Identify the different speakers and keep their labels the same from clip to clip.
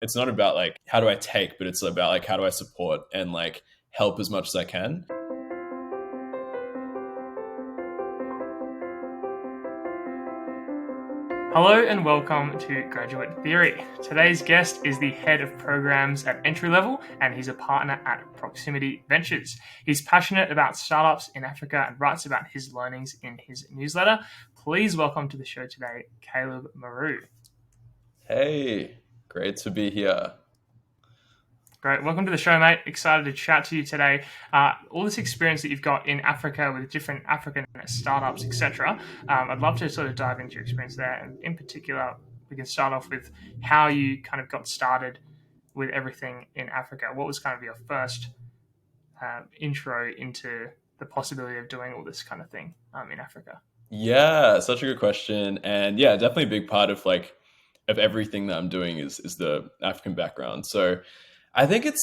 Speaker 1: it's not about like how do I take, but it's about like how do I support and like help as much as I can.
Speaker 2: Hello and welcome to Graduate Theory. Today's guest is the head of programs at EntryLevel and he's a partner at Proximity Ventures. He's passionate about startups in Africa and writes about his learnings in his newsletter. Please welcome to the show today, Caleb Maru.
Speaker 1: Hey, great to be here.
Speaker 2: Great. Welcome to the show, mate. Excited to chat to you today. All this experience that you've got in Africa with different African startups, etc. I'd love to sort of dive into your experience there. And in particular, we can start off with how you kind of got started with everything in Africa. What was kind of your first intro into the possibility of doing all this kind of thing in Africa?
Speaker 1: Yeah, such a good question. And yeah, definitely a big part of everything that I'm doing is the African background. So I think it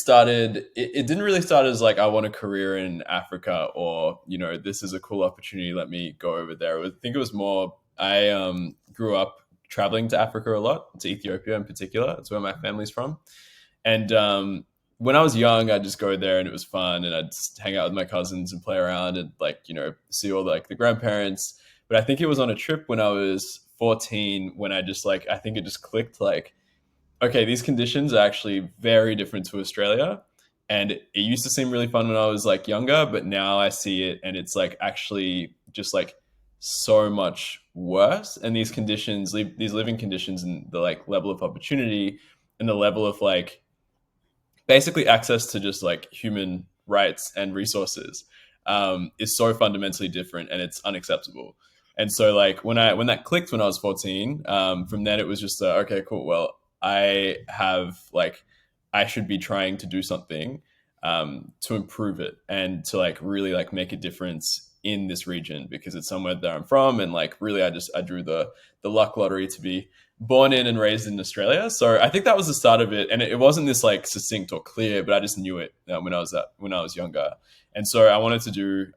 Speaker 1: didn't really start as like, I want a career in Africa or, this is a cool opportunity. Let me go over there. I think it was more, I grew up traveling to Africa a lot, to Ethiopia in particular. That's where my family's from. And when I was young, I'd just go there and it was fun. And I'd just hang out with my cousins and play around and see all the grandparents. But I think it was on a trip when I was 14 when I think it just clicked okay, these conditions are actually very different to Australia. And it used to seem really fun when I was younger, but now I see it and it's actually just so much worse. And these conditions, these living conditions and the level of opportunity and the level of basically access to just human rights and resources is so fundamentally different and it's unacceptable. And so when that clicked when I was 14, from then it was just okay, cool. Well, I should be trying to do something to improve it and to really make a difference in this region because it's somewhere that I'm from. And really, I drew the luck lottery to be born in and raised in Australia. So I think that was the start of it. And it wasn't this succinct or clear, but I just knew it when I was younger. And so I wanted to do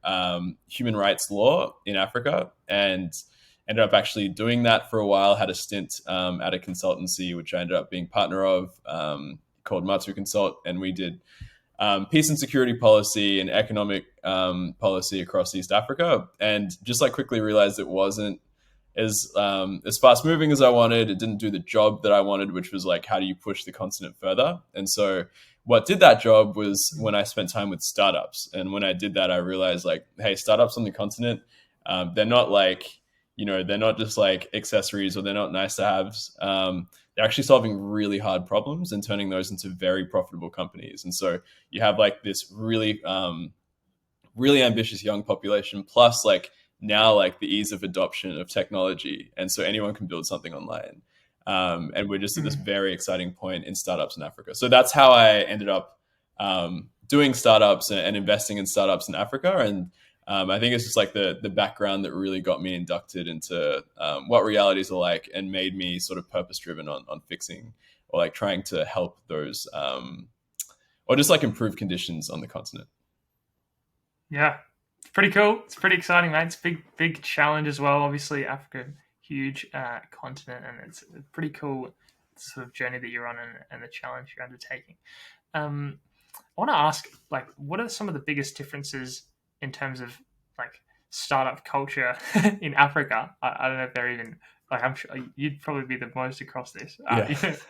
Speaker 1: human rights law in Africa and ended up actually doing that for a while, had a stint at a consultancy, which I ended up being partner of called Maru Consult. And we did peace and security policy and economic policy across East Africa. And just quickly realized it wasn't as fast moving as I wanted. It didn't do the job that I wanted, which was how do you push the continent further? And so what did that job was when I spent time with startups. And when I did that, I realized hey, startups on the continent, they're not they're not just accessories or they're not nice to haves. They're actually solving really hard problems and turning those into very profitable companies. And so you have this really, really ambitious young population, plus now the ease of adoption of technology. And so anyone can build something online. And we're just at this very exciting point in startups in Africa. So that's how I ended up doing startups and investing in startups in Africa. And I think it's just the background that really got me inducted into what realities are like and made me sort of purpose driven on fixing or trying to help those or just improve conditions on the continent.
Speaker 2: Yeah, it's pretty cool. It's pretty exciting, mate. It's a big challenge as well. Obviously, Africa, huge continent, and it's a pretty cool sort of journey that you're on and the challenge you're undertaking. I want to ask, what are some of the biggest differences in terms of startup culture in Africa? I don't know if they're even I'm sure you'd probably be the most across this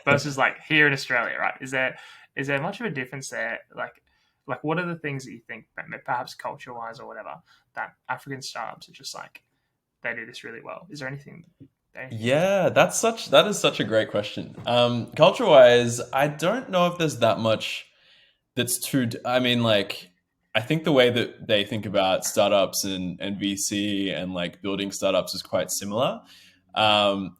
Speaker 2: versus here in Australia, right? Is there much of a difference there? What are the things that you think, perhaps culture wise or whatever, that African startups are just they do this really well? Is there anything?
Speaker 1: Yeah, that is such a great question. Culture wise, I don't know if there's that much that's too. I mean, I think the way that they think about startups and VC and building startups is quite similar.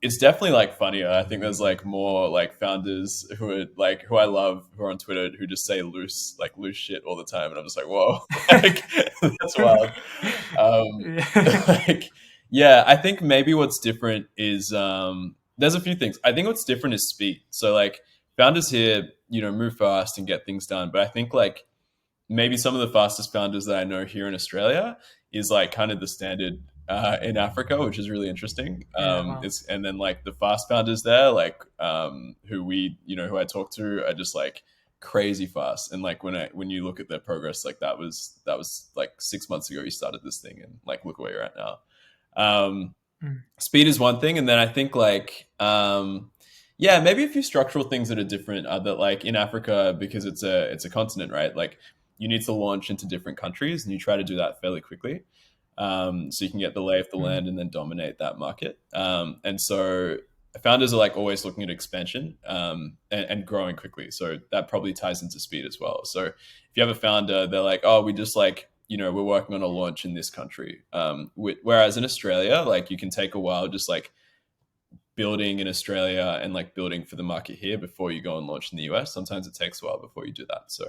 Speaker 1: It's definitely funnier. I think there's more founders who are who I love who are on Twitter who just say loose shit all the time, and I'm just whoa, that's wild. Yeah, I think maybe what's different is there's a few things. I think what's different is speed. So founders here, move fast and get things done, but I think maybe some of the fastest founders that I know here in Australia is kind of the standard in Africa, which is really interesting.
Speaker 2: Yeah, wow.
Speaker 1: It's and then like the fast founders there, like who we who I talk to are just like crazy fast. And like when you look at their progress, like that was like 6 months ago you started this thing, and like look where you're at now. Um,
Speaker 2: Mm,
Speaker 1: Speed is one thing, and then I think like yeah, maybe a few structural things that are different are that like in Africa, because it's a continent, right? Like you need to launch into different countries, and you try to do that fairly quickly, so you can get the lay of the
Speaker 2: mm,
Speaker 1: land and then dominate that market. And so founders are like always looking at expansion, and growing quickly. So that probably ties into speed as well. So if you have a founder, they're like, oh, we just like we're working on a launch in this country. Whereas in Australia, like you can take a while just like building in Australia and like building for the market here before you go and launch in the US. Sometimes it takes a while before you do that. So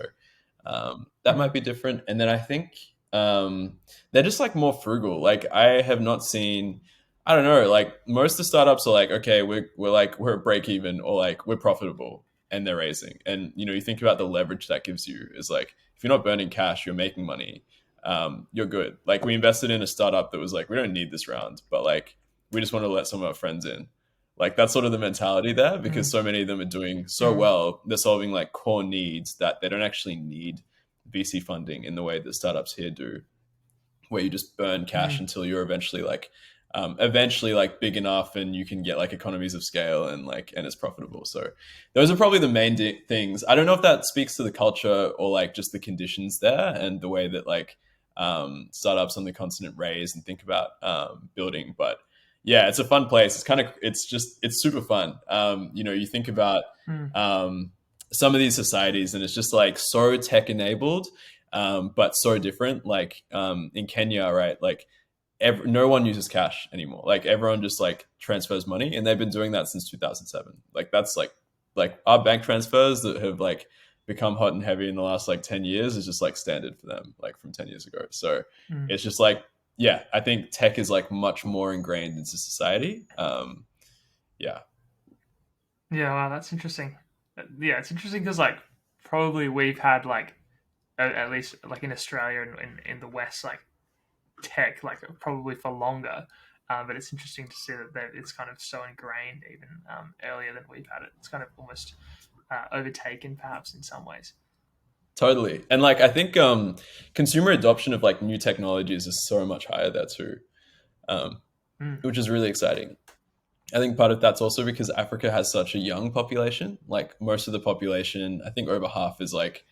Speaker 1: that
Speaker 2: mm,
Speaker 1: might be different. And then I think they're just like more frugal. Like I have not seen, I don't know, like most of the startups are like, okay, we're at break even or like we're profitable and they're raising. And you think about the leverage that gives you is like if you're not burning cash, you're making money. You're good. Like we invested in a startup that was like, we don't need this round, but like we just want to let some of our friends in. Like that's sort of the mentality there because
Speaker 2: mm,
Speaker 1: so many of them are doing so
Speaker 2: mm,
Speaker 1: well. They're solving like core needs that they don't actually need VC funding in the way that startups here do, where you just burn cash
Speaker 2: mm.
Speaker 1: until you're eventually like big enough and you can get like economies of scale and like and it's profitable. So those are probably the main things. I don't know if that speaks to the culture or like just the conditions there and the way that like startups on the continent raise and think about building, but yeah, it's a fun place. It's super fun. You think about
Speaker 2: Mm.
Speaker 1: um, some of these societies and it's just like so tech enabled, but so different. Like in Kenya, right? Like no one uses cash anymore. Like everyone just like transfers money, and they've been doing that since 2007. Like that's like our bank transfers that have like become hot and heavy in the last like 10 years is just like standard for them, like from 10 years ago. So
Speaker 2: Mm.
Speaker 1: it's just like yeah, I think tech is like much more ingrained into society. Yeah,
Speaker 2: Yeah, wow, that's interesting. Yeah, it's interesting because like probably we've had like at least like in Australia and in the West like tech like probably for longer. But it's interesting to see that it's kind of so ingrained even earlier than we've had it. It's kind of almost overtaken perhaps in some ways.
Speaker 1: totally. And like I think consumer adoption of like new technologies is so much higher there too, um,
Speaker 2: Mm,
Speaker 1: which is really exciting. I think part of that's also because Africa has such a young population. Like most of the population, I think over half is like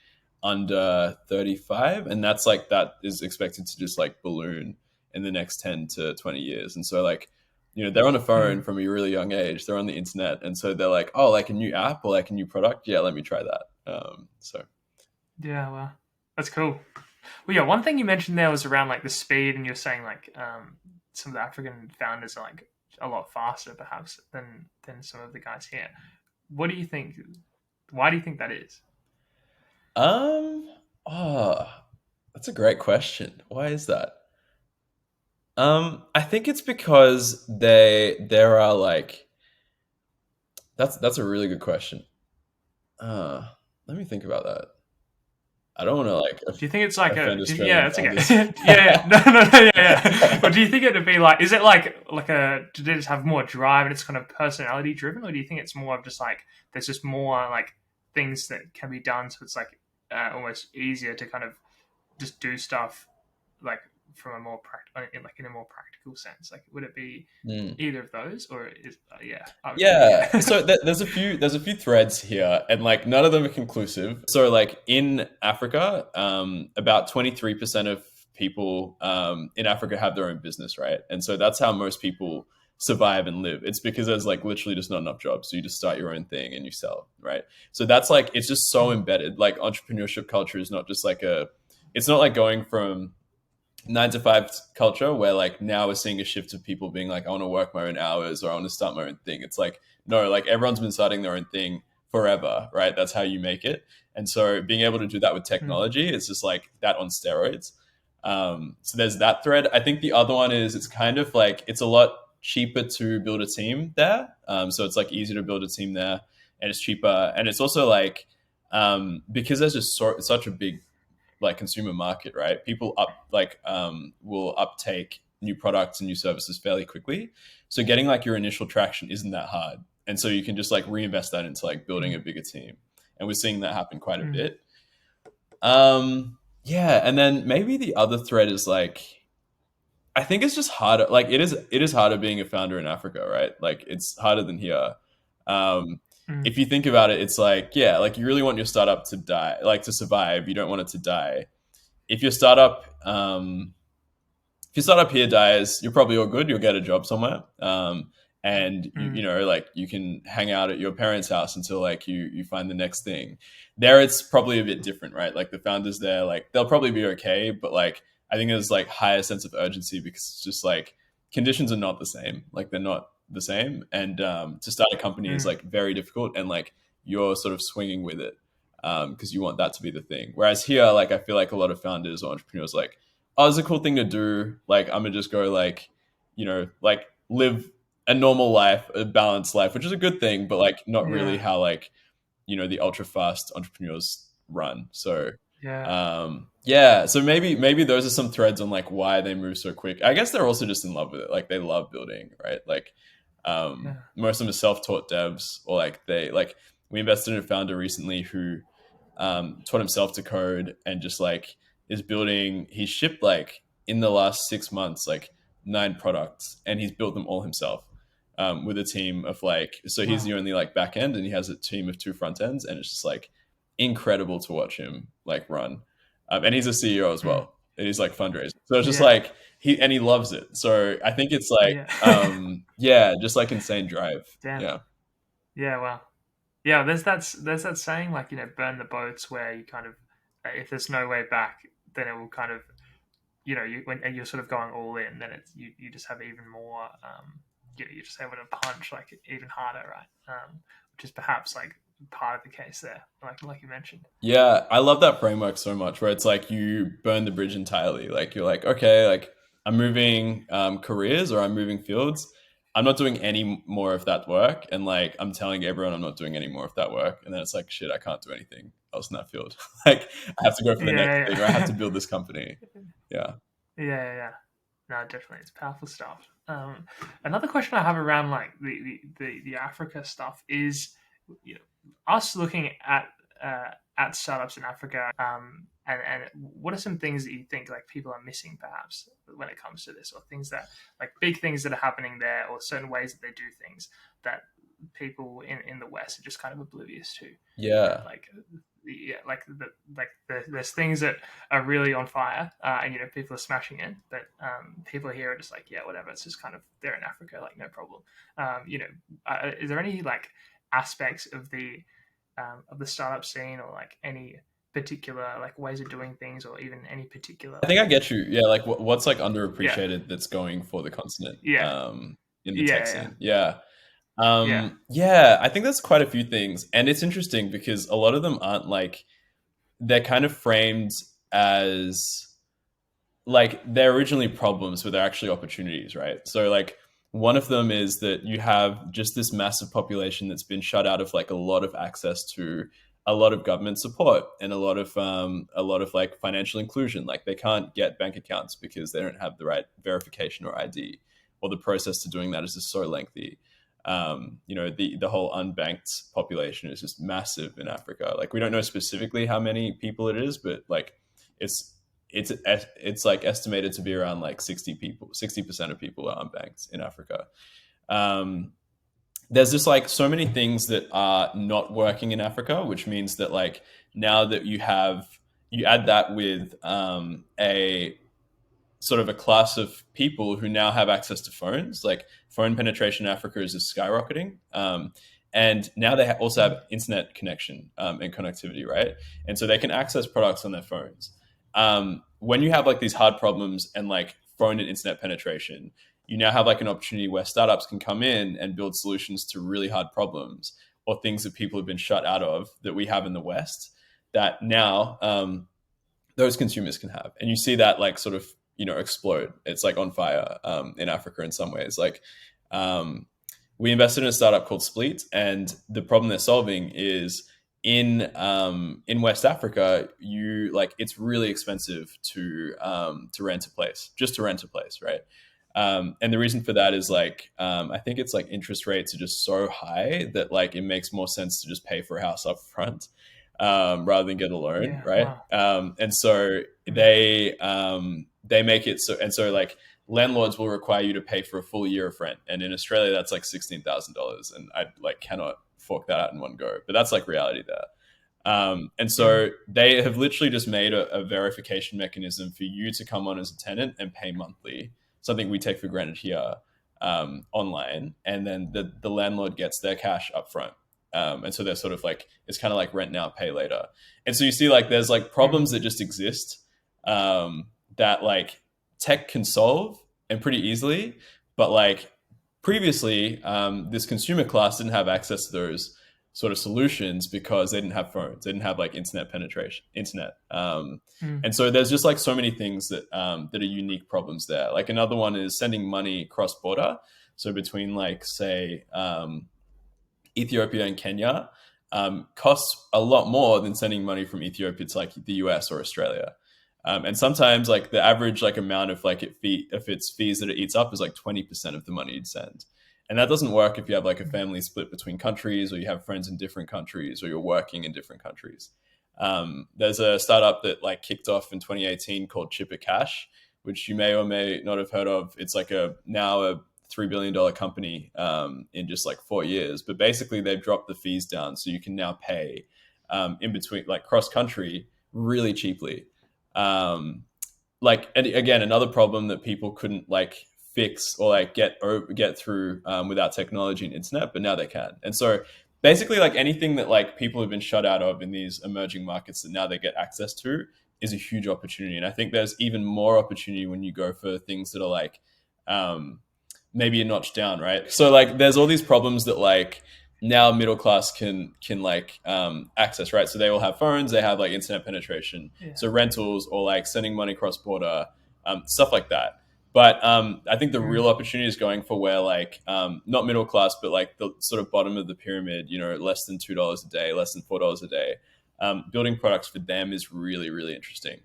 Speaker 1: under 35. And that's like, that is expected to just like balloon in the next 10 to 20 years. And so, like, they're on a phone
Speaker 2: mm.
Speaker 1: from a really young age, they're on the internet. And so they're like, oh, like a new app or like a new product. Yeah, let me try that. So
Speaker 2: Yeah, well, that's cool. Well, yeah, one thing you mentioned there was around like the speed, and you're saying like some of the African founders are like a lot faster, perhaps, than some of the guys here. What do you think? Why do you think that is?
Speaker 1: um, oh, that's a great question. Why is that? I think it's because there are like that's a really good question. Uh, Let me think about that. I don't want to like
Speaker 2: Do you think it's like
Speaker 1: offend
Speaker 2: yeah,
Speaker 1: Australian
Speaker 2: that's okay.
Speaker 1: founders.
Speaker 2: Yeah, yeah, no, no, no, yeah, yeah. But do you think it'd be like, is it like a, do they just have more drive and it's kind of personality driven, or do you think it's more of just like there's just more like things that can be done, so it's like almost easier to kind of just do stuff like from a more like in a more practical sense? Like, would it be
Speaker 1: Mm.
Speaker 2: either of those, or is yeah,
Speaker 1: Yeah.
Speaker 2: yeah,
Speaker 1: So there's a few threads here, and like none of them are conclusive. So like in Africa, about 23% of people in Africa have their own business, right? And so that's how most people survive and live. It's because there's like literally just not enough jobs, so you just start your own thing and you sell, right? So that's like it's just so
Speaker 2: Mm,
Speaker 1: embedded. Like entrepreneurship culture is not just like it's not like going from 9 to 5 culture where like now we're seeing a shift of people being like, I want to work my own hours or I want to start my own thing. It's like, no, like everyone's been starting their own thing forever, right? That's how you make it. And so being able to do that with
Speaker 2: mm,
Speaker 1: technology, it's just like that on steroids. So there's that thread. I think the other one is it's kind of like it's a lot cheaper to build a team there. So it's like easier to build a team there and it's cheaper. And it's also like, because there's just such a big like consumer market, right? People will uptake new products and new services fairly quickly. So getting like your initial traction isn't that hard. And so you can just like reinvest that into like building a
Speaker 2: Mm.
Speaker 1: bigger team. And we're seeing that happen quite a
Speaker 2: Mm.
Speaker 1: bit. Yeah, and then maybe the other thread is like I think it's just harder. Like it is harder being a founder in Africa, right? Like it's harder than here. Um,
Speaker 2: Mm.
Speaker 1: if you think about it, it's like yeah, like you really want your startup to die, like to survive. You don't want it to die. If your startup, if your startup here dies, you're probably all good. You'll get a job somewhere, and you
Speaker 2: Mm.
Speaker 1: know like you can hang out at your parents' house until like you find the next thing. There, it's probably a bit different, right? Like the founders there, like they'll probably be okay, but like I think there's like higher sense of urgency because it's just like conditions are not the same. Like they're not the same, and to start a company is
Speaker 2: Mm.
Speaker 1: like very difficult, and like you're sort of swinging with it because you want that to be the thing. Whereas here, like I feel like a lot of founders or entrepreneurs like oh, it's a cool thing to do. Like, I'm gonna just go like, like live a normal life, a balanced life, which is a good thing, but like not really
Speaker 2: Yeah.
Speaker 1: how like, the ultra fast entrepreneurs run. So,
Speaker 2: Yeah.
Speaker 1: yeah. So maybe those are some threads on like why they move so quick. I guess they're also just in love with it. Like they love building, right? Like,
Speaker 2: Yeah.
Speaker 1: most of them are self-taught devs, or like we invested in a founder recently who taught himself to code and just like is building. He shipped like in the last 6 months like 9 products, and he's built them all himself with a team of like. So he's
Speaker 2: Wow.
Speaker 1: the only like back end, and he has a team of 2 front ends, and it's just like incredible to watch him like run. And he's a CEO as
Speaker 2: Mm.
Speaker 1: well. And he's like fundraising. So it's just
Speaker 2: Yeah.
Speaker 1: like he loves it. So I think it's like
Speaker 2: Yeah.
Speaker 1: yeah, just like insane drive.
Speaker 2: Damn.
Speaker 1: Yeah.
Speaker 2: Yeah. Wow. Yeah. There's that saying like burn the boats where you kind of if there's no way back, then it will kind of when you're sort of going all in, then it's you just have even more. You're just able to punch like even harder, right? Which is perhaps like part of the case there, like you mentioned.
Speaker 1: Yeah, I love that framework so much where it's like you burn the bridge entirely. Like you're like, okay, like I'm moving careers or I'm moving fields. I'm not doing any more of that work. And like I'm telling everyone I'm not doing any more of that work. And then it's like, shit, I can't do anything else in that field. Like I have to go for the next
Speaker 2: Yeah,
Speaker 1: thing or I have to build this company. Yeah.
Speaker 2: yeah. No, definitely, it's powerful stuff. Another question I have around like the Africa stuff is, us looking at startups in Africa, and what are some things that you think like people are missing perhaps when it comes to this, or things that like big things that are happening there, or certain ways that they do things that people in the West are just kind of oblivious to, and
Speaker 1: Yeah.
Speaker 2: like there's things that are really on fire, and people are smashing it, but people here are just like yeah whatever, it's just kind of they're in Africa like no problem. Is there any like aspects of the startup scene, or like any particular like ways of doing things, or even any particular
Speaker 1: I think I get you. Yeah, like what's like
Speaker 2: yeah
Speaker 1: underappreciated that's going for the continent
Speaker 2: yeah
Speaker 1: in the tech
Speaker 2: yeah
Speaker 1: scene. Yeah.
Speaker 2: yeah
Speaker 1: Yeah, I think there's quite a few things. And it's interesting because a lot of them aren't like they're kind of framed as like they're originally problems, but they're actually opportunities, right? So like one of them is that you have just this massive population that's been shut out of like a lot of access to a lot of government support and a lot of like financial inclusion. Like they can't get bank accounts because they don't have the right verification or ID, or the process to doing that is just so lengthy. The whole unbanked population is just massive in Africa. Like we don't know specifically how many people it is, but like it's it's like estimated to be around like 60% of people are unbanked in Africa. Um, there's just like so many things that are not working in Africa, which means that like now that you add that with a sort of a class of people who now have access to phones. Like phone penetration in Africa is just skyrocketing. And now they also have internet connection and connectivity, right? And so they can access products on their phones. When you have like these hard problems and like phone and internet penetration, you now have like an opportunity where startups can come in and build solutions to really hard problems, or things that people have been shut out of that we have in the West that now those consumers can have. And you see that like sort of explode. It's like on fire in Africa in some ways. Like we invested in a startup called Spleet, and the problem they're solving is in West Africa, you like it's really expensive to rent a place, just to rent a place, right? And the reason for that is like I think it's like interest rates are just so high that like it makes more sense to just pay for a house up front rather than get a loan,
Speaker 2: Yeah.
Speaker 1: right?
Speaker 2: Wow.
Speaker 1: And so
Speaker 2: Mm.
Speaker 1: they make it so, and so like landlords will require you to pay for a full year of rent, and in Australia that's like $16,000, and I like cannot fork that out in one go, but that's like reality there. And
Speaker 2: Mm.
Speaker 1: so they have literally just made a verification mechanism for you to come on as a tenant and pay monthly, something we take for granted here online. And then the landlord gets their cash up front. And so they're sort of like, it's kind of like rent now, pay later. And so you see like there's like
Speaker 2: Mm.
Speaker 1: problems that just exist that like tech can solve and pretty easily. But like previously, this consumer class didn't have access to those sort of solutions because they didn't have phones, they didn't have like internet penetration, internet.
Speaker 2: Mm.
Speaker 1: And so there's just like so many things that are unique problems there. Like another one is sending money cross border. So between like say Ethiopia and Kenya, costs a lot more than sending money from Ethiopia to like the US or Australia. And sometimes like the average like amount of like if it's fees that it eats up is like 20% of the money you'd send. And that doesn't work if you have like a family split between countries, or you have friends in different countries, or you're working in different countries. There's a startup that like kicked off in 2018 called Chipper Cash, which you may or may not have heard of. It's like a now a $3 billion company in just like 4 years. But basically, they've dropped the fees down, so you can now pay in between like cross country really cheaply. Um, like and again, another problem that people couldn't like fix or like get through without technology and internet, but now they can. And so basically, like anything that like people have been shut out of in these emerging markets that now they get access to is a huge opportunity. And I think there's even more opportunity when you go for things that are like um, maybe a notch down, right? So like there's all these problems that like now middle class can like access, right? So they all have phones, they have like internet penetration,
Speaker 2: Yeah.
Speaker 1: so rentals or like sending money cross border, stuff like that. But I think the
Speaker 2: Mm.
Speaker 1: real opportunity is going for where like not middle class, but like the sort of bottom of the pyramid, you know, less than $2 a day, less than $4 a day. Building products for them is really, really interesting,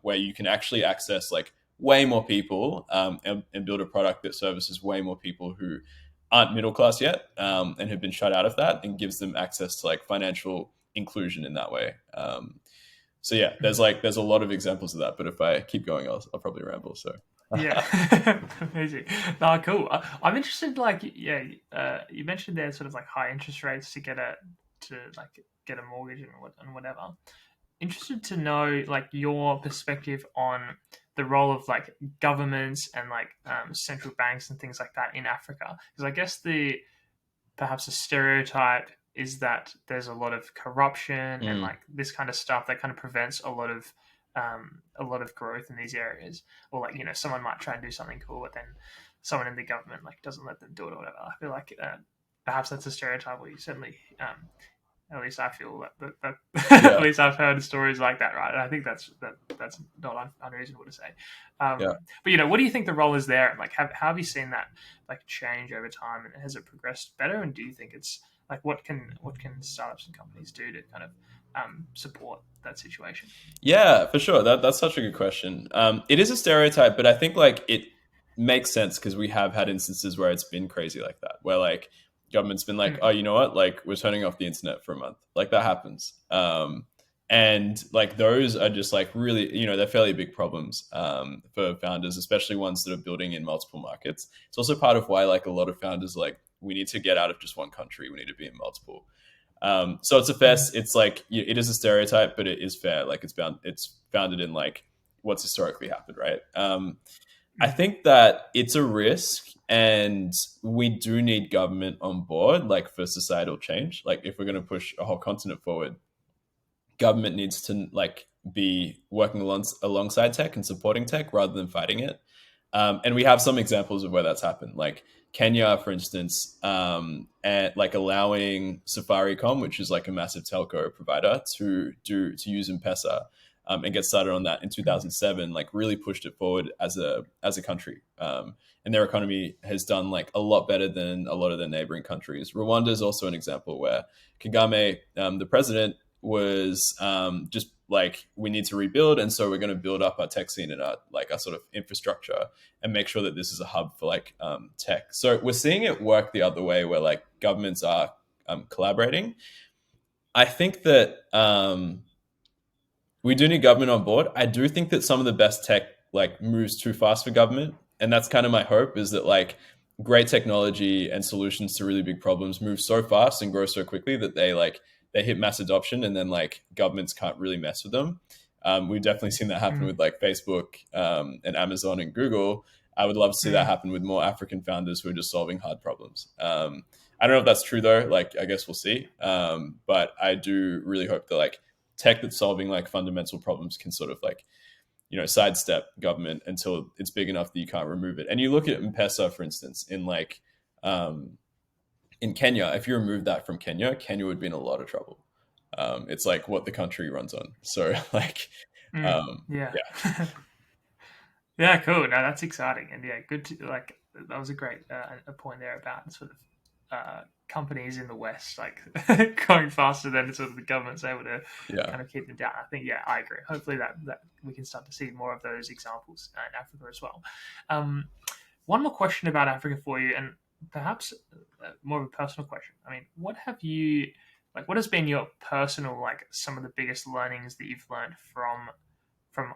Speaker 1: where you can actually access like way more people and build a product that services way more people who aren't middle class yet and have been shut out of that, and gives them access to like financial inclusion in that way. So yeah,
Speaker 2: Mm.
Speaker 1: there's a lot of examples of that. But if I keep going, I'll probably ramble. So
Speaker 2: Yeah. Amazing. No, cool. I'm interested. Like, yeah, you mentioned there's sort of like high interest rates to get a mortgage and whatever. Interested to know like your perspective on the role of like governments and like central banks and things like that in Africa, because I guess the perhaps a stereotype is that there's a lot of corruption and
Speaker 1: mm,
Speaker 2: like this kind of stuff that kind of prevents a lot of growth in these areas, or like someone might try and do something cool but then someone in the government like doesn't let them do it or whatever. I feel like perhaps that's a stereotype, or you certainly at least I feel that at
Speaker 1: yeah,
Speaker 2: least I've heard stories like that, right? And I think that's not unreasonable to say.
Speaker 1: yeah.
Speaker 2: But what do you think the role is there? And like, how have you seen that like change over time? And has it progressed better? And do you think it's like what can startups and companies do to kind of support that situation?
Speaker 1: Yeah, for sure. That's such a good question. It is a stereotype, but I think like it makes sense because we have had instances where it's been crazy like that, where like government's been like, oh,
Speaker 2: Mm.
Speaker 1: you know what, like we're turning off the internet for a month, like that happens. And like those are just like really, they're fairly big problems for founders, especially ones that are building in multiple markets. It's also part of why like a lot of founders are like, we need to get out of just one country, we need to be in multiple. So it's a fair.
Speaker 2: Mm.
Speaker 1: It's like it is a stereotype, but it is fair. Like it's founded in like what's historically happened, right? I
Speaker 2: Mm.
Speaker 1: think that it's a risk, and we do need government on board, like for societal change. Like if we're going to push a whole continent forward, government needs to like be working alongside tech and supporting tech rather than fighting it. And we have some examples of where that's happened, like Kenya, for instance, and like allowing Safaricom, which is like a massive telco provider, to use M-Pesa and get started on that in
Speaker 2: Mm.
Speaker 1: 2007. Like really pushed it forward as a country, and their economy has done like a lot better than a lot of their neighboring countries. Rwanda is also an example where Kagame, the president, was just like we need to rebuild, and so we're going to build up our tech scene and our sort of infrastructure and make sure that this is a hub for like tech. So we're seeing it work the other way, where like governments are collaborating. I think that we do need government on board. I do think that some of the best tech like moves too fast for government, and that's kind of my hope, is that like great technology and solutions to really big problems move so fast and grow so quickly that they hit mass adoption, and then like governments can't really mess with them. We've definitely seen that happen
Speaker 2: Mm,
Speaker 1: with like Facebook and Amazon and Google. I would love to see that
Speaker 2: mm,
Speaker 1: happen with more African founders who are just solving hard problems. I don't know if that's true though. Like, I guess we'll see. But I do really hope that like tech that's solving like fundamental problems can sort of like sidestep government until it's big enough that you can't remove it. And you look at M-Pesa, for instance, in like in Kenya. If you remove that from Kenya, Kenya would be in a lot of trouble. It's like what the country runs on. So like,
Speaker 2: mm,
Speaker 1: um,
Speaker 2: yeah.
Speaker 1: yeah,
Speaker 2: Yeah, cool. No, that's exciting, and yeah, good. Like that was a great a point there about sort of companies in the West like going faster than sort of the government's able to
Speaker 1: yeah,
Speaker 2: kind of keep them down. I think yeah, I agree. Hopefully that we can start to see more of those examples in Africa as well. Um, one more question about Africa for you, and perhaps more of a personal question. I mean, what have you like? What has been your personal like some of the biggest learnings that you've learned from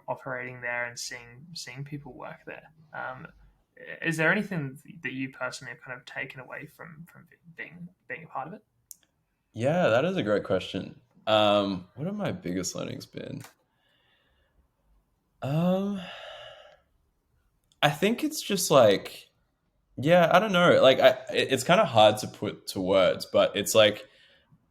Speaker 2: operating there and seeing people work there? Is there anything that you personally have kind of taken away from being a part of it?
Speaker 1: yeah. That is a great question. What have my biggest learnings been? Um, I think it's just like, yeah, I don't know. Like, it's kind of hard to put to words, but it's like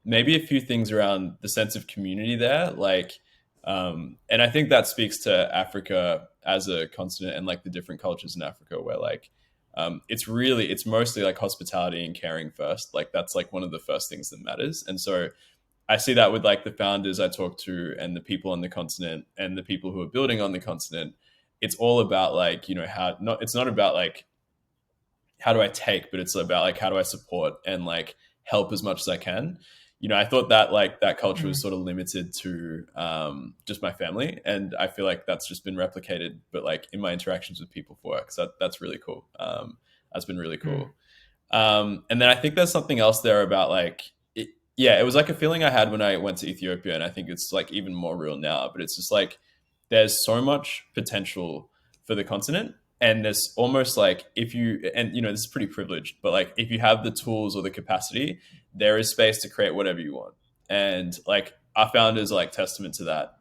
Speaker 1: maybe a few things around the sense of community there, like and I think that speaks to Africa as a continent and like the different cultures in Africa, where like it's mostly like hospitality and caring first. Like that's like one of the first things that matters. And so I see that with like the founders I talk to and the people on the continent and the people who are building on the continent. It's all about like, how not it's not about like how do I take, but it's about like how do I support and like help as much as I can. I thought that like that culture was
Speaker 2: Mm,
Speaker 1: sort of limited to just my family, and I feel like that's just been replicated, but like in my interactions with people for work. So that's really cool. That's been really
Speaker 2: mm,
Speaker 1: cool. And then I think there's something else there about like, yeah, it was like a feeling I had when I went to Ethiopia, and I think it's like even more real now. But it's just like there's so much potential for the continent, and there's almost like if you and this is pretty privileged, but like if you have the tools or the capacity, there is space to create whatever you want. And like our founders are like testament to that,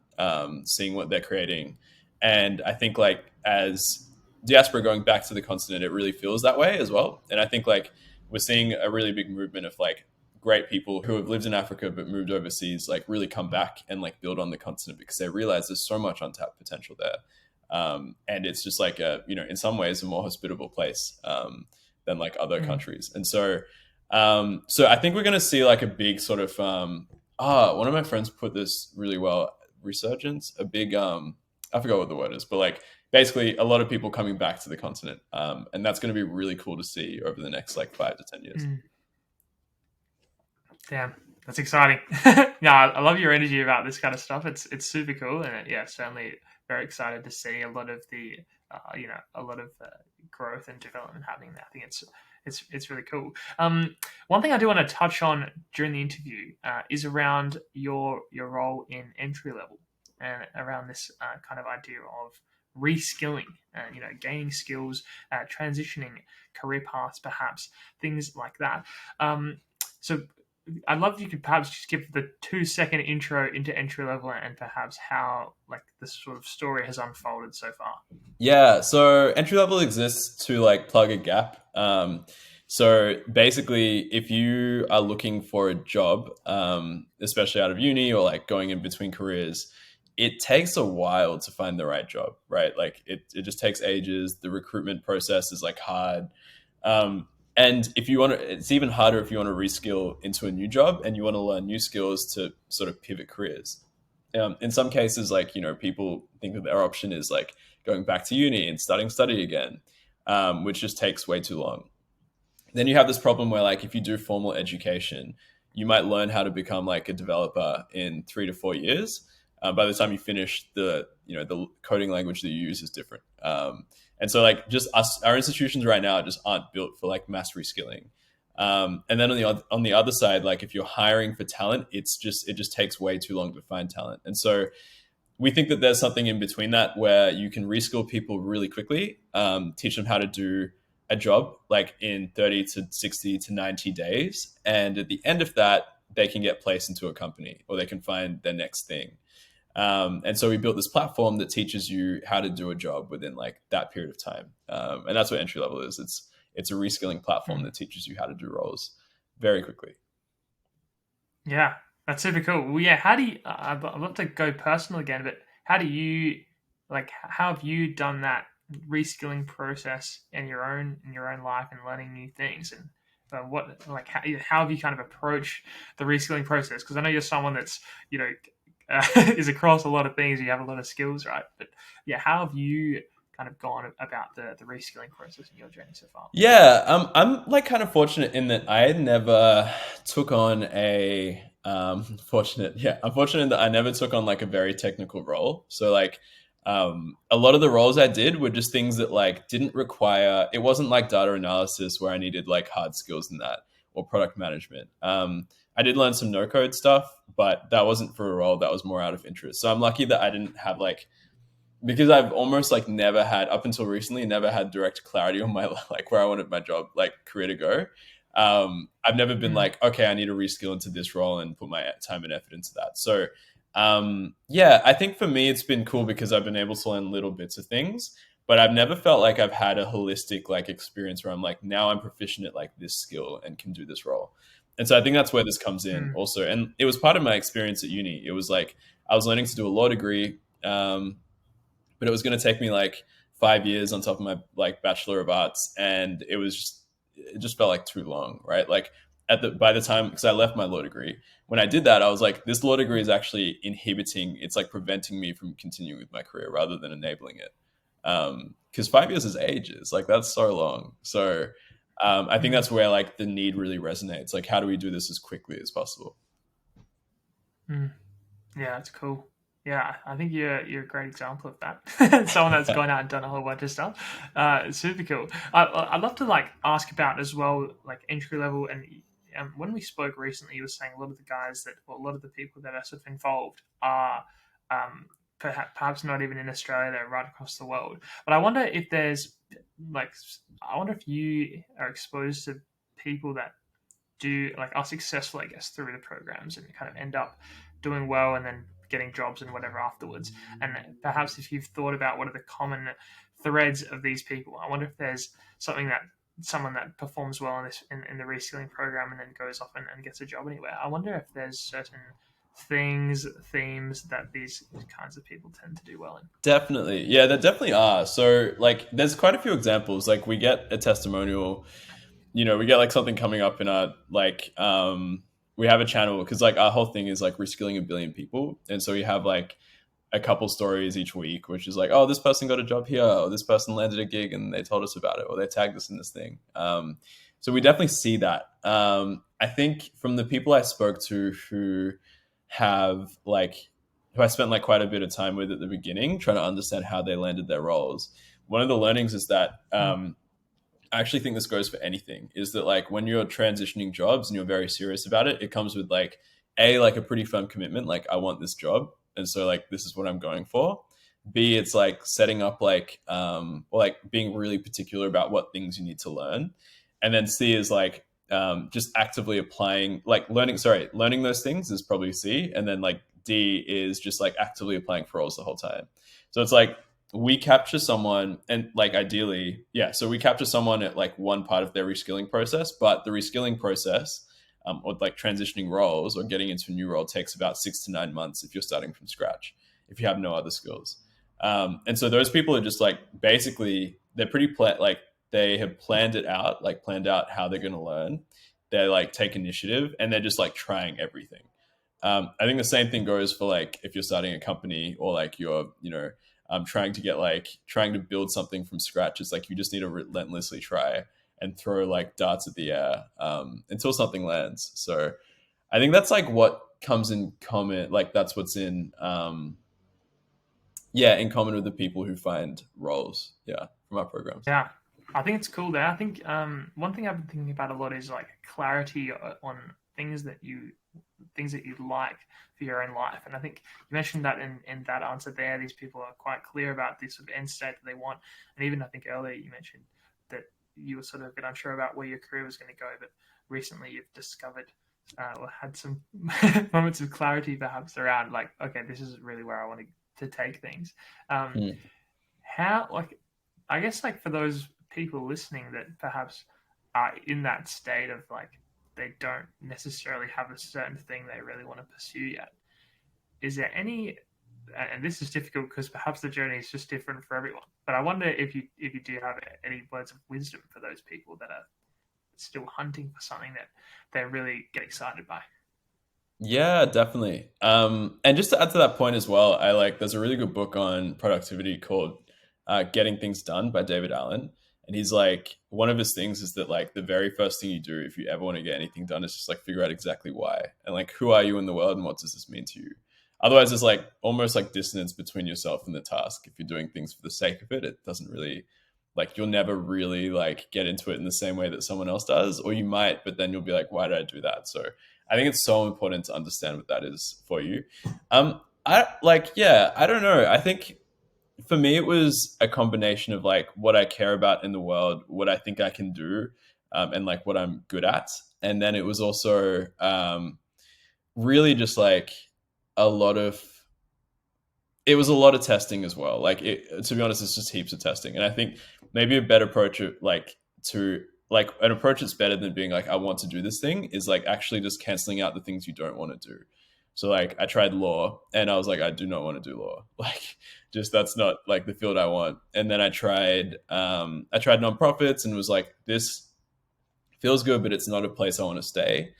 Speaker 1: seeing what they're creating. And I think like as diaspora going back to the continent, it really feels that way as well. And I think like we're seeing a really big movement of like great people who have lived in Africa but moved overseas, like really come back and like build on the continent because they realize there's so much untapped potential there. And it's just like in some ways a more hospitable place than like other
Speaker 2: mm.
Speaker 1: countries. And so I think we're going to see like a big sort of one of my friends put this really well, resurgence, a big I forgot what the word is, but like basically a lot of people coming back to the continent, and that's going to be really cool to see over the next like 5 to 10 years.
Speaker 2: Mm. Damn, that's exciting. Yeah, I love your energy about this kind of stuff. It's super cool, and yeah, certainly very excited to see a lot of the a lot of growth and development happening there. I think it's really cool. One thing I do want to touch on during the interview is around your role in EntryLevel and around this kind of idea of reskilling, gaining skills, transitioning career paths, perhaps things like that. So I'd love if you could perhaps just give the 2-second intro into EntryLevel and perhaps how like this sort of story has unfolded so far.
Speaker 1: Yeah, so EntryLevel exists to like plug a gap. So basically, if you are looking for a job, especially out of uni or like going in between careers, it takes a while to find the right job, right? Like it just takes ages. The recruitment process is like hard. And if you want to, it's even harder if you want to reskill into a new job and you want to learn new skills to sort of pivot careers. In some cases, like, people think that their option is like going back to uni and starting study again, which just takes way too long. Then you have this problem where like if you do formal education, you might learn how to become like a developer in 3 to 4 years. By the time you finish, the coding language that you use is different. And so like just our institutions right now just aren't built for like mass reskilling. And then on the other side, like if you're hiring for talent, it just takes way too long to find talent. And so we think that there's something in between that where you can reskill people really quickly, teach them how to do a job like in 30 to 60 to 90 days. And at the end of that, they can get placed into a company or they can find their next thing. And so we built this platform that teaches you how to do a job within like that period of time. And that's what entry level is. It's a reskilling platform that teaches you how to do roles very quickly.
Speaker 2: Yeah, that's super cool. Well, yeah, how do you? I'd love to go personal again, but how do you like? How have you done that reskilling process in your own life and learning new things? And what like how have you kind of approached the reskilling process? Because I know you're someone that's you know is across a lot of things. You have a lot of skills, right? But yeah, how have you kind of gone about the reskilling process in your journey so far?
Speaker 1: Yeah, I'm like kind of fortunate in that I never took on a fortunate. Yeah, I'm fortunate that I never took on like a very technical role. So like a lot of the roles I did were just things that like didn't require. It wasn't like data analysis where I needed like hard skills in that or product management. I did learn some no code stuff, but that wasn't for a role that was more out of interest. So I'm lucky that I didn't have like because I've almost like never had up until recently never had direct clarity on my like where I wanted my job like career to go. I've never been
Speaker 2: Mm.
Speaker 1: like okay, I need to reskill into this role and put my time and effort into that. So yeah, I think for me it's been cool because I've been able to learn little bits of things, but I've never felt like I've had a holistic like experience where I'm like now I'm proficient at like this skill and can do this role. And so I think that's where this comes in
Speaker 2: Mm.
Speaker 1: also. And it was part of my experience at uni. It was like I was learning to do a law degree. But it was going to take me like 5 years on top of my like Bachelor of Arts, and it just felt like too long, right? Like by the time because I left my law degree, when I did that, I was like, this law degree is actually inhibiting. It's like preventing me from continuing with my career rather than enabling it. Because 5 years is ages, like that's so long. So I think
Speaker 2: Mm.
Speaker 1: that's where like the need really resonates. Like, how do we do this as quickly as possible?
Speaker 2: Mm. Yeah, that's cool. Yeah, I think you're a great example of that. Someone that's gone out and done a whole bunch of stuff. It's super cool. I'd love to like ask about as well, like entry level. And when we spoke recently, you were saying a lot of the guys that, or a lot of the people that are sort of involved are perhaps not even in Australia; they're right across the world. But I wonder if there's like, I wonder if you are exposed to people that do like are successful, I guess, through the programs and kind of end up doing well and then getting jobs and whatever afterwards. And perhaps if you've thought about what are the common threads of these people, I wonder if there's something that someone that performs well in this in the reskilling program and then goes off and gets a job anywhere. I wonder if there's certain themes that these kinds of people tend to do well in.
Speaker 1: Definitely. Yeah, there definitely are. So, like, there's quite a few examples. Like, we get a testimonial, we get like something coming up in our, like, we have a channel because, like, our whole thing is like reskilling 1 billion people. And so we have like a couple stories each week, which is like, oh, this person got a job here, or this person landed a gig and they told us about it, or they tagged us in this thing. So we definitely see that. I think from the people I spoke to have like who I spent like quite a bit of time with at the beginning, trying to understand how they landed their roles. One of the learnings is that
Speaker 2: Mm.
Speaker 1: I actually think this goes for anything. Is that like when you're transitioning jobs and you're very serious about it, it comes with like like a pretty firm commitment, like I want this job, and so like this is what I'm going for. B, it's like setting up like or like being really particular about what things you need to learn, and then C is like just actively applying, like learning those things is probably C, and then like D is just like actively applying for roles the whole time. So it's like we capture someone and like ideally, yeah, so we capture someone at like one part of their reskilling process, but the reskilling process or like transitioning roles or getting into a new role takes about 6 to 9 months if you're starting from scratch, if you have no other skills. And so those people are just like basically they're like they have planned it out, like planned out how they're going to learn. They like take initiative and they're just like trying everything. I think the same thing goes for like if you're starting a company or like you're trying to build something from scratch. It's like you just need to relentlessly try and throw like darts at the air until something lands. So I think that's like what comes in common. Like that's what's in yeah, in common with the people who find roles. Yeah, from our programs.
Speaker 2: Yeah, I think it's cool there. I think one thing I've been thinking about a lot is like clarity on things that you things that you like for your own life. And I think you mentioned that in that answer there, these people are quite clear about this sort of end state that they want. And even I think earlier you mentioned that you were sort of a bit unsure about where your career was going to go, but recently you've discovered or had some moments of clarity perhaps around like, okay, this is really where I want to take things. Um,
Speaker 1: Mm.
Speaker 2: how like I guess like for those people listening that perhaps are in that state of like they don't necessarily have a certain thing they really want to pursue yet. Is there any and this is difficult because perhaps the journey is just different for everyone. But I wonder if you do have any words of wisdom for those people that are still hunting for something that they really get excited by.
Speaker 1: Yeah, definitely. And just to add to that point as well, I like there's a really good book on productivity called Getting Things Done by David Allen. And he's like, one of his things is that like the very first thing you do if you ever want to get anything done is just like figure out exactly why. And like who are you in the world and what does this mean to you? Otherwise there's like almost like dissonance between yourself and the task. If you're doing things for the sake of it, it doesn't really like you'll never really like get into it in the same way that someone else does. Or you might, but then you'll be like, why did I do that? So I think it's so important to understand what that is for you. I like, yeah, I don't know. I think for me, it was a combination of like what I care about in the world, what I think I can do, and like what I'm good at. And then it was also really just like a lot of it was a lot of testing as well. Like to be honest, it's just heaps of testing. And I think maybe a better approach like to like an approach that's better than being like, I want to do this thing is like actually just canceling out the things you don't want to do. So like I tried law and I was like, I do not want to do law. Like just that's not like the field I want. And then I tried nonprofits and was like, this feels good, but it's not a place I want to stay.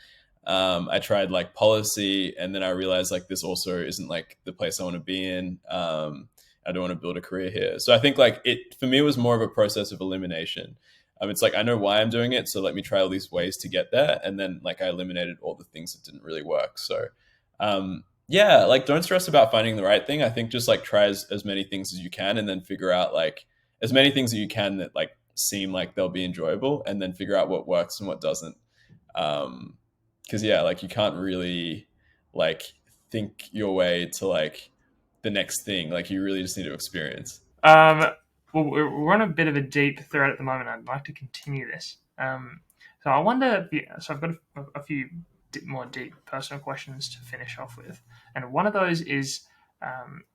Speaker 1: I tried like policy, and then I realized like this also isn't like the place I want to be in. I don't want to build a career here. So I think like it for me it was more of a process of elimination. It's like I know why I'm doing it, so let me try all these ways to get there, and then like I eliminated all the things that didn't really work. So yeah, like don't stress about finding the right thing. I think just like try as many things as you can, and then figure out like as many things that you can that like seem like they'll be enjoyable, and then figure out what works and what doesn't. Um, because yeah, like you can't really like think your way to like the next thing. Like you really just need to experience.
Speaker 2: Um, well, we're on a bit of a deep thread at the moment. I'd like to continue this. So I wonder. So I've got a few more deep personal questions to finish off with, and one of those is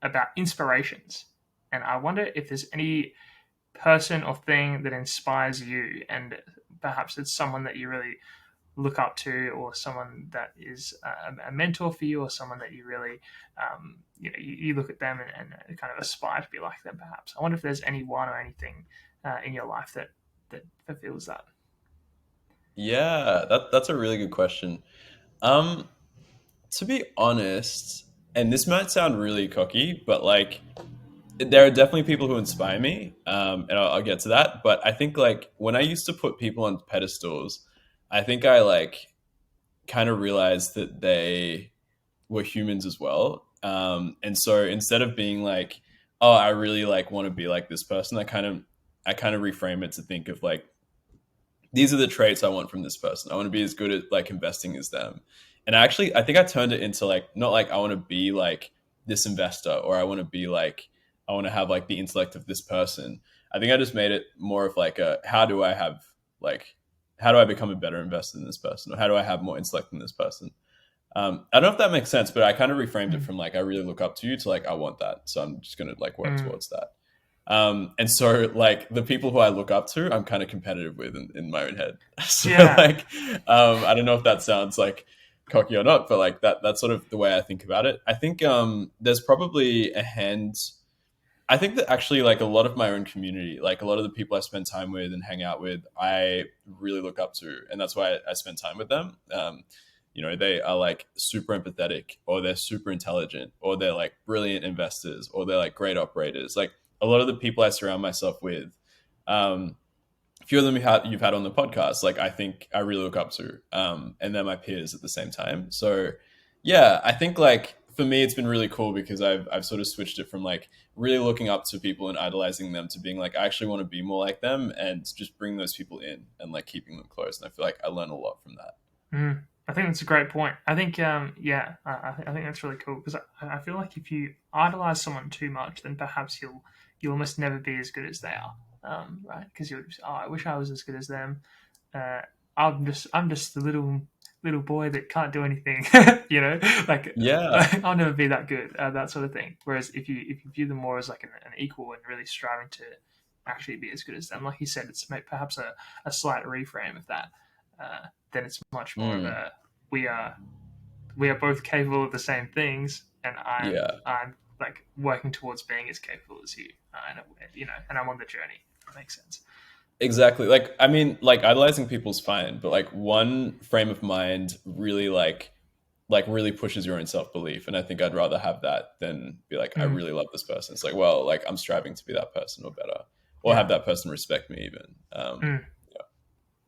Speaker 2: about inspirations. And I wonder if there's any person or thing that inspires you, and perhaps it's someone that you really look up to, or someone that is a mentor for you, or someone that you really you look at them and kind of aspire to be like them. Perhaps I wonder if there's anyone or anything in your life that fulfills that.
Speaker 1: Yeah, that's a really good question. Um, to be honest, and this might sound really cocky, but like there are definitely people who inspire me, and I'll get to that. But I think like when I used to put people on pedestals, I think I like kind of realized that they were humans as well. And so instead of being like, oh, I really like want to be like this person, I kind of reframe it to think of like these are the traits I want from this person. I want to be as good at like investing as them. And I think I turned it into like not like I want to be like this investor or I want to be like I want to have like the intellect of this person. I think I just made it more of like a how do I have like how do I become a better investor than this person or how do I have more intellect than this person? I don't know if that makes sense, but I kind of reframed it
Speaker 2: Mm.
Speaker 1: from like I really look up to you to like I want that, so I'm just gonna like work
Speaker 2: Mm.
Speaker 1: towards that. And so like the people who I look up to, I'm kind of competitive with in my own head. So
Speaker 2: Yeah.
Speaker 1: like, I don't know if that sounds like cocky or not, but like that's sort of the way I think about it. I think there's probably a hand. I think that actually like a lot of my own community, like a lot of the people I spend time with and hang out with, I really look up to, and that's why I spend time with them. They are like super empathetic, or they're super intelligent, or they're like brilliant investors, or they're like great operators. Like a lot of the people I surround myself with, um, few of them you've had on the podcast, like I think I really look up to, and they're my peers at the same time. So yeah, I think like for me, it's been really cool because I've sort of switched it from like really looking up to people and idolizing them to being like I actually want to be more like them and just bring those people in and like keeping them close. And I feel like I learn a lot from that.
Speaker 2: I think that's a great point. I think, yeah, I think that's really cool because I feel like if you idolize someone too much, then perhaps you'll almost never be as good as they are, right? Because you'll just, oh, I wish I was as good as them. Uh, I'm just the little boy that can't do anything, like
Speaker 1: Yeah.
Speaker 2: I'll never be that good, that sort of thing. Whereas if you view them more as like an equal and really striving to actually be as good as them, like you said, it's perhaps a slight reframe of that. Then it's much more of
Speaker 1: Mm,
Speaker 2: a we are we are both capable of the same things, and
Speaker 1: yeah.
Speaker 2: I'm like working towards being as capable as you, and I'm on the journey. If that makes sense.
Speaker 1: Exactly. Like, I mean, like idolizing people's fine, but like one frame of mind really like really pushes your own self belief. And I think I'd rather have that than be like, I
Speaker 2: Mm,
Speaker 1: really love this person. It's like, well, like I'm striving to be that person or better, or
Speaker 2: yeah.
Speaker 1: have that person respect me even.
Speaker 2: Mm,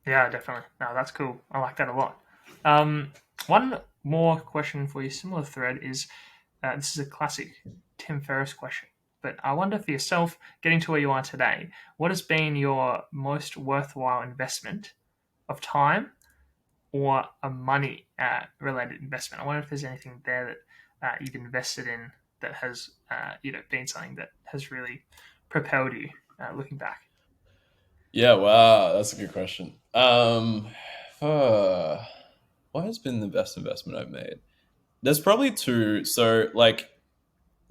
Speaker 2: yeah, definitely. No, that's cool. I like that a lot. Um, One more question for you, similar thread is this is a classic Tim Ferriss question. But I wonder for yourself, getting to where you are today, what has been your most worthwhile investment of time or a money related investment? I wonder if there's anything there that you've invested in that has been something that has really propelled you looking back.
Speaker 1: Yeah. Wow. That's a good question. Uh, what has been the best investment I've made? There's probably two. So like,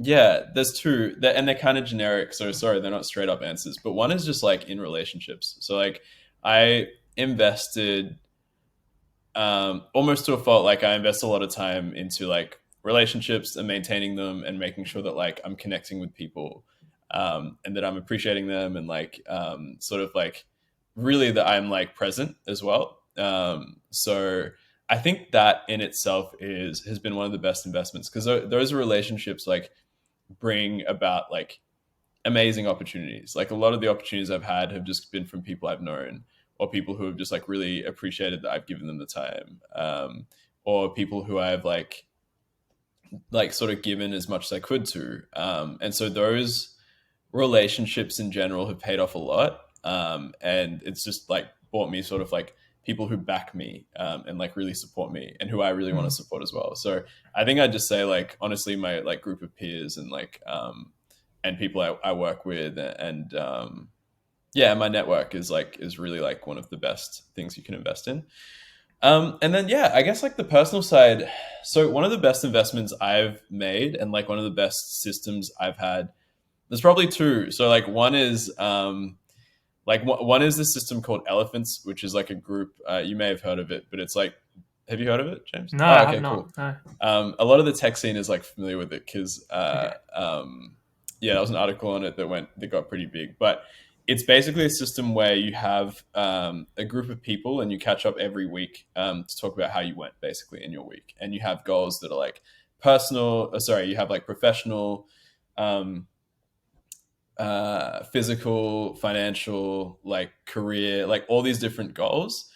Speaker 1: yeah, there's two, and they're kind of generic. So sorry, they're not straight up answers. But one is just like in relationships. So like, I invested almost to a fault. Like, I invest a lot of time into like relationships and maintaining them and making sure that like I'm connecting with people, and that I'm appreciating them and like sort of like really that I'm like present as well. So I think that in itself is has been one of the best investments because those relationships like bring about like amazing opportunities. Like a lot of the opportunities I've had have just been from people I've known or people who have just like really appreciated that I've given them the time, or people who I've like sort of given as much as I could to. And so those relationships in general have paid off a lot. And it's just like bought me sort of like people who back me, and like really support me and who I really want to
Speaker 2: Mm,
Speaker 1: support as well. So I think I'd just say like honestly my like group of peers and like and people I work with and yeah, my network is really like one of the best things you can invest in. And then yeah, I guess like the personal side. So one of the best investments I've made and like one of the best systems I've had. There's probably two. So like one is one is this system called Elephants, which is like a group. You may have heard of it, but it's like, have you heard of it, James?
Speaker 2: no,
Speaker 1: Oh,
Speaker 2: I have
Speaker 1: okay, cool.
Speaker 2: not. No.
Speaker 1: A lot of the tech scene is like familiar with it because
Speaker 2: Okay.
Speaker 1: yeah, there was an article on it that got pretty big. But it's basically a system where you have a group of people and you catch up every week to talk about how you went basically in your week, and you have goals that are like personal. Sorry, you have like professional. Um, Physical, financial, like career, like all these different goals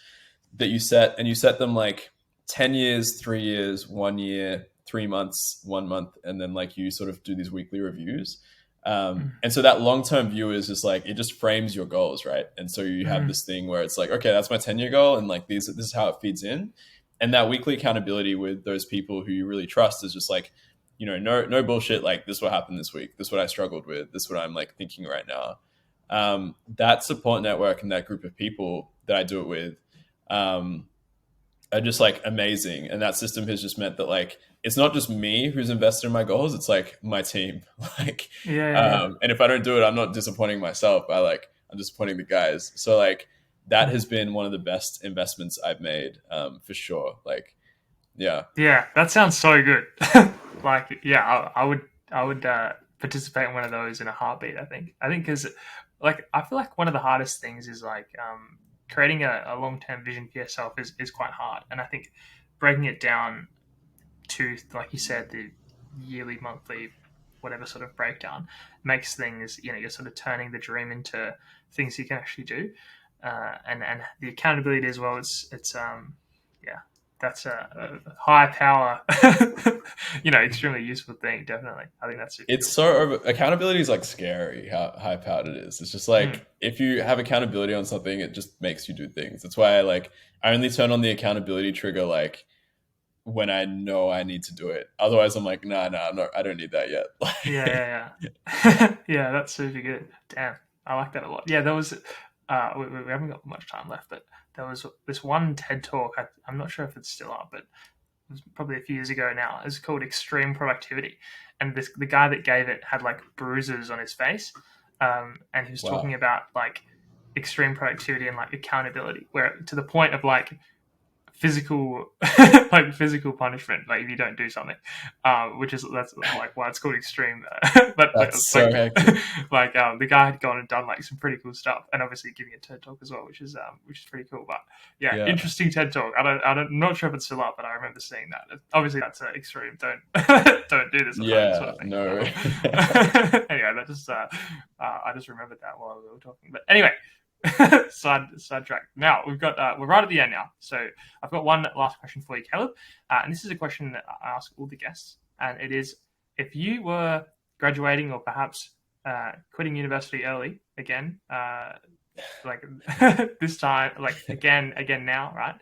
Speaker 1: that you set, and you set them like 10 years, 3 years, 1 year, 3 months, 1 month, and then like you sort of do these weekly reviews.
Speaker 2: Mm,
Speaker 1: And so that long-term view is just like it just frames your goals, right? And so you have
Speaker 2: mm,
Speaker 1: this thing where it's like, okay, that's my 10-year goal, and like this is how it feeds in. And that weekly accountability with those people who you really trust is just like, no bullshit. Like this what happened this week. This what I struggled with. This what I'm like thinking right now. That support network and that group of people that I do it with, um, are just like amazing. And that system has just meant that like it's not just me who's invested in my goals. It's like my team. like,
Speaker 2: yeah, yeah, yeah.
Speaker 1: and if I don't do it, I'm not disappointing myself. I'm disappointing the guys. So like that
Speaker 2: Mm.
Speaker 1: has been one of the best investments I've made, for sure. Like, yeah.
Speaker 2: Yeah, that sounds so good. Like, yeah, I would participate in one of those in a heartbeat. I think because like I feel like one of the hardest things is like creating a long term vision for yourself is quite hard, and I think breaking it down to like you said the yearly, monthly, whatever sort of breakdown makes things you're sort of turning the dream into things you can actually do. and the accountability as well. It's yeah, that's a high power, extremely useful thing. Definitely, I think that's super
Speaker 1: It's
Speaker 2: cool.
Speaker 1: so accountability is like scary how high powered it is. It's just
Speaker 2: Mm.
Speaker 1: like if you have accountability on something, it just makes you do things. That's why I only turn on the accountability trigger like when I know I need to do it. Otherwise, I'm like, nah, no, I don't need that yet.
Speaker 2: Yeah, yeah. Yeah, that's super good. Damn, I like that a lot. Yeah, there was. We haven't got much time left, but there was this one TED talk. I'm not sure if it's still up, but it was probably a few years ago now. It's called Extreme Productivity, and the guy that gave it had like bruises on his face, and he was talking
Speaker 1: Wow,
Speaker 2: about like extreme productivity and like accountability, where to the point of like physical like physical punishment like if you don't do something, which is that's like why it's called extreme. But
Speaker 1: that's so
Speaker 2: like
Speaker 1: hectic.
Speaker 2: the guy had gone and done like some pretty cool stuff, and obviously giving a TED talk as well, which is pretty cool. But yeah,
Speaker 1: Yeah,
Speaker 2: interesting TED talk. I'm not sure if it's still up, but I remember seeing that. Obviously that's extreme. Don't don't do this at home, sort
Speaker 1: yeah,
Speaker 2: of thing.
Speaker 1: no.
Speaker 2: Anyway, that just I just remembered that while we were talking. But anyway, sidetrack. Now we're right at the end now, so I've got one last question for you, Caleb, and this is a question that I ask all the guests, and it is: if you were graduating or perhaps quitting university early again, like this time, like again now, right?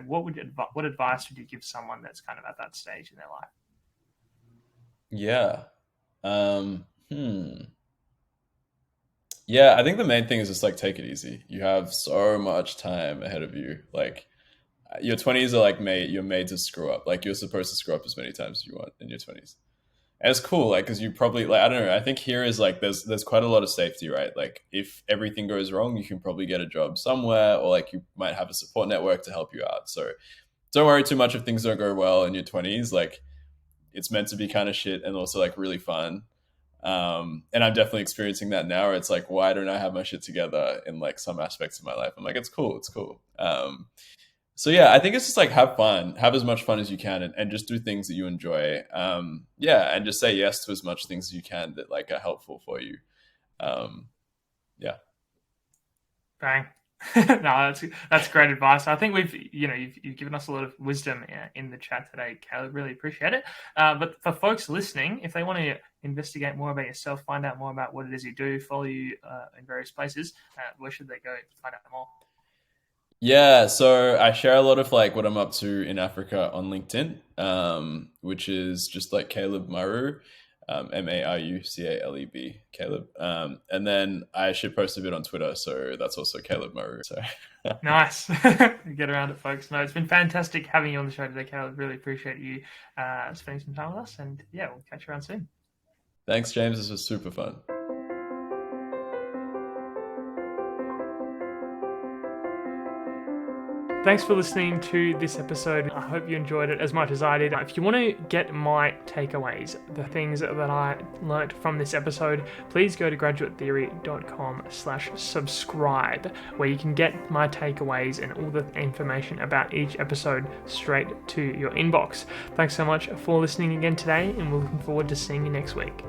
Speaker 2: What advice would you give someone that's kind of at that stage in their life?
Speaker 1: Yeah. Um, hmm. Yeah, I think the main thing is just like take it easy. You have so much time ahead of you. Like your 20s are like you're made to screw up. Like you're supposed to screw up as many times as you want in your 20s. And it's cool, like, because you probably like I don't know. I think here is like there's quite a lot of safety, right? Like if everything goes wrong, you can probably get a job somewhere, or like you might have a support network to help you out. So don't worry too much if things don't go well in your 20s. Like it's meant to be kind of shit and also like really fun. And I'm definitely experiencing that now. Where it's like, why don't I have my shit together in like some aspects of my life? I'm like, it's cool, it's cool. So yeah, I think it's just like have fun, have as much fun as you can, and just do things that you enjoy. Yeah, and just say yes to as much things as you can that like are helpful for you. Um, yeah,
Speaker 2: Bang. No, that's great advice. I think you've given us a lot of wisdom in the chat today, Caleb. Really appreciate it. But for folks listening, if they want to investigate more about yourself, find out more about what it is you do, follow you in various places, where should they go to find out more?
Speaker 1: yeah. So I share a lot of like what I'm up to in Africa on LinkedIn, which is just like Caleb Maru. Marucaleb, Caleb. And then I should post a bit on Twitter, so that's also Caleb Maru. So
Speaker 2: Nice. Get around it, folks. No, it's been fantastic having you on the show today, Caleb. Really appreciate you spending some time with us. And yeah, we'll catch you around soon.
Speaker 1: thanks, James. This was super fun.
Speaker 2: Thanks for listening to this episode. I hope you enjoyed it as much as I did. If you want to get my takeaways, the things that I learnt from this episode, please go to graduatetheory.com/subscribe, where you can get my takeaways and all the information about each episode straight to your inbox. Thanks so much for listening again today, and we're looking forward to seeing you next week.